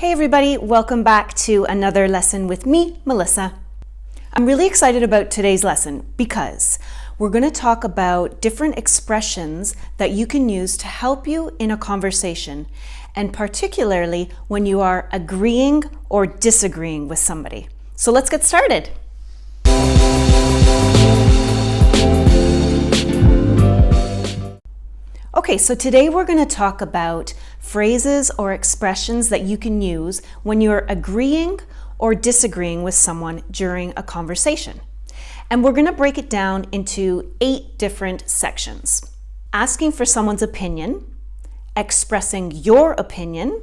Hey everybody, welcome back to another lesson with me, Melissa. I'm really excited about today's lesson because we're going to talk about different expressions that you can use to help you in a conversation, and particularly when you are agreeing or disagreeing with somebody. So let's get started. Okay, so today we're going to talk about phrases or expressions that you can use when you're agreeing or disagreeing with someone during a conversation. And we're going to break it down into 8 different sections. Asking for someone's opinion, expressing your opinion,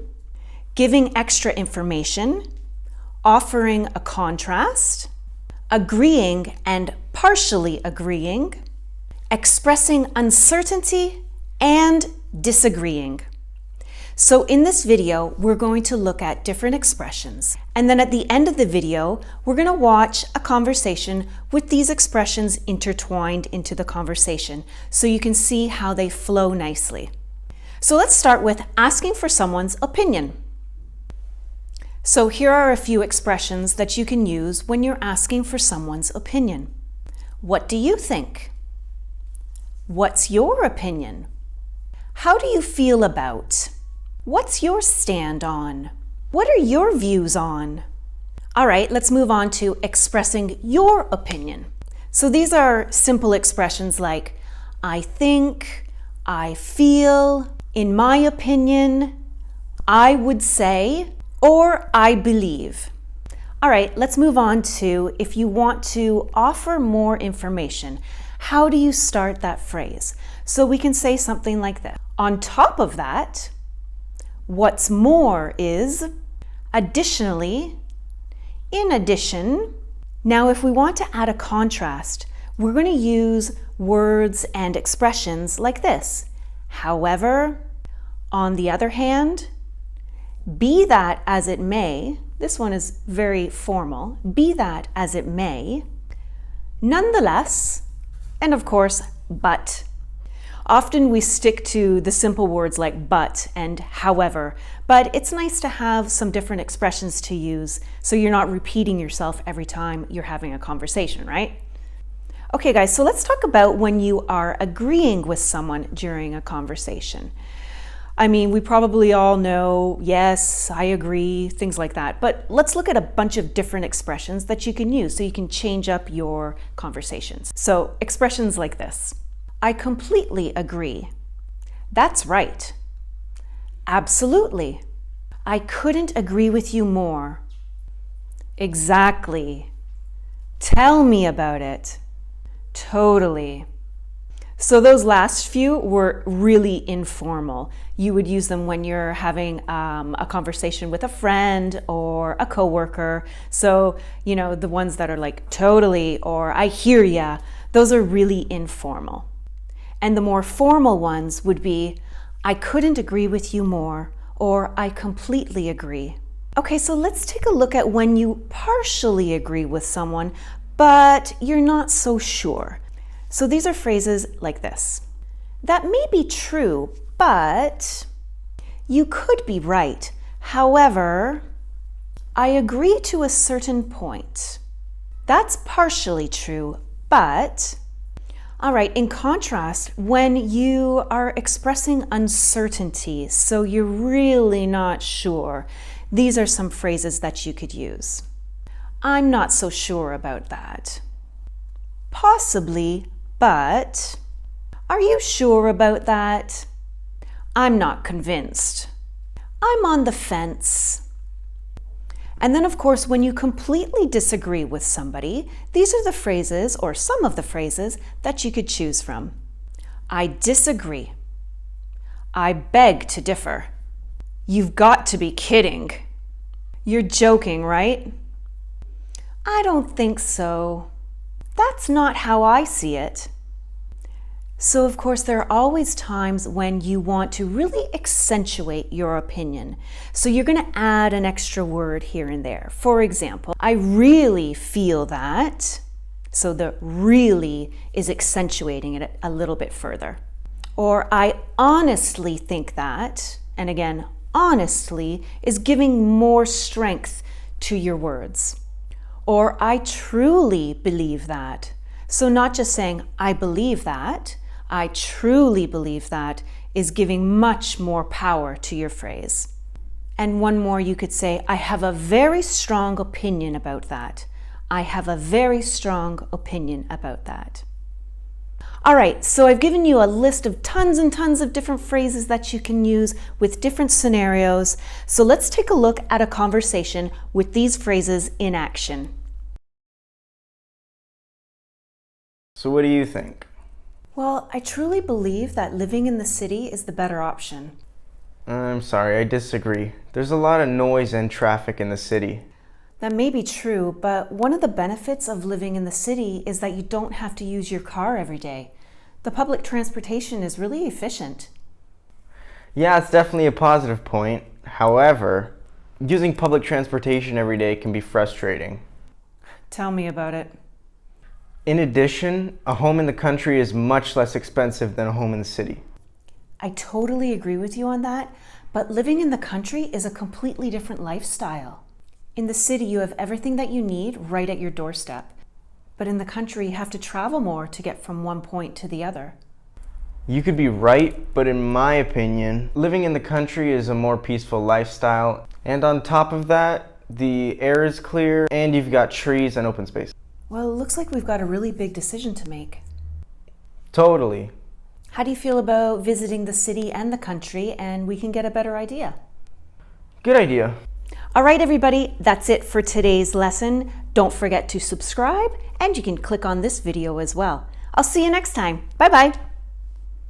giving extra information, offering a contrast, agreeing and partially agreeing, expressing uncertainty, and disagreeing. So in this video, we're going to look at different expressions. And then at the end of the video, we're going to watch a conversation with these expressions intertwined into the conversation so you can see how they flow nicely. So let's start with asking for someone's opinion. So here are a few expressions that you can use when you're asking for someone's opinion. What do you think? What's your opinion? How do you feel about? What's your stand on? What are your views on? All right, let's move on to expressing your opinion. So these are simple expressions like I think, I feel, in my opinion, I would say, or I believe. All right, let's move on to if you want to offer more information. How do you start that phrase? So we can say something like this. On top of that, what's more is, additionally, in addition. Now, if we want to add a contrast, we're going to use words and expressions like this. However, on the other hand, be that as it may, this one is very formal, be that as it may, nonetheless, and of course, but. Often we stick to the simple words like but and however, but it's nice to have some different expressions to use so you're not repeating yourself every time you're having a conversation, right? Okay guys, so let's talk about when you are agreeing with someone during a conversation. I mean, we probably all know, yes, I agree, things like that, but let's look at a bunch of different expressions that you can use so you can change up your conversations. So expressions like this. I completely agree. That's right. Absolutely. I couldn't agree with you more. Exactly. Tell me about it. Totally. So those last few were really informal. You would use them when you're having a conversation with a friend or a coworker. So, you know, the ones that are like totally or I hear ya, those are really informal. And the more formal ones would be, I couldn't agree with you more, or I completely agree. Okay, so let's take a look at when you partially agree with someone, but you're not so sure. So these are phrases like this. That may be true, but you could be right. However, I agree to a certain point. That's partially true, but... All right, in contrast, when you are expressing uncertainty, so you're really not sure, these are some phrases that you could use. I'm not so sure about that. Possibly, but are you sure about that? I'm not convinced. I'm on the fence. And then, of course, when you completely disagree with somebody, these are the phrases, or some of the phrases, that you could choose from. I disagree. I beg to differ. You've got to be kidding. You're joking, right? I don't think so. That's not how I see it. So, of course, there are always times when you want to really accentuate your opinion. So you're going to add an extra word here and there. For example, I really feel that. So the really is accentuating it a little bit further. Or I honestly think that. And again, honestly is giving more strength to your words. Or I truly believe that. So not just saying I believe that, I truly believe that is giving much more power to your phrase. And one more, you could say, I have a very strong opinion about that. I have a very strong opinion about that. All right, so I've given you a list of tons and tons of different phrases that you can use with different scenarios. So let's take a look at a conversation with these phrases in action. So what do you think? Well, I truly believe that living in the city is the better option. I'm sorry, I disagree. There's a lot of noise and traffic in the city. That may be true, but one of the benefits of living in the city is that you don't have to use your car every day. The public transportation is really efficient. Yeah, it's definitely a positive point. However, using public transportation every day can be frustrating. Tell me about it. In addition, a home in the country is much less expensive than a home in the city. I totally agree with you on that, but living in the country is a completely different lifestyle. In the city, you have everything that you need right at your doorstep. But in the country, you have to travel more to get from one point to the other. You could be right, but in my opinion, living in the country is a more peaceful lifestyle. And on top of that, the air is clear and you've got trees and open space. Well, it looks like we've got a really big decision to make. Totally. How do you feel about visiting the city and the country, and we can get a better idea? Good idea. All right, everybody, that's it for today's lesson. Don't forget to subscribe, and you can click on this video as well. I'll see you next time. Bye-bye.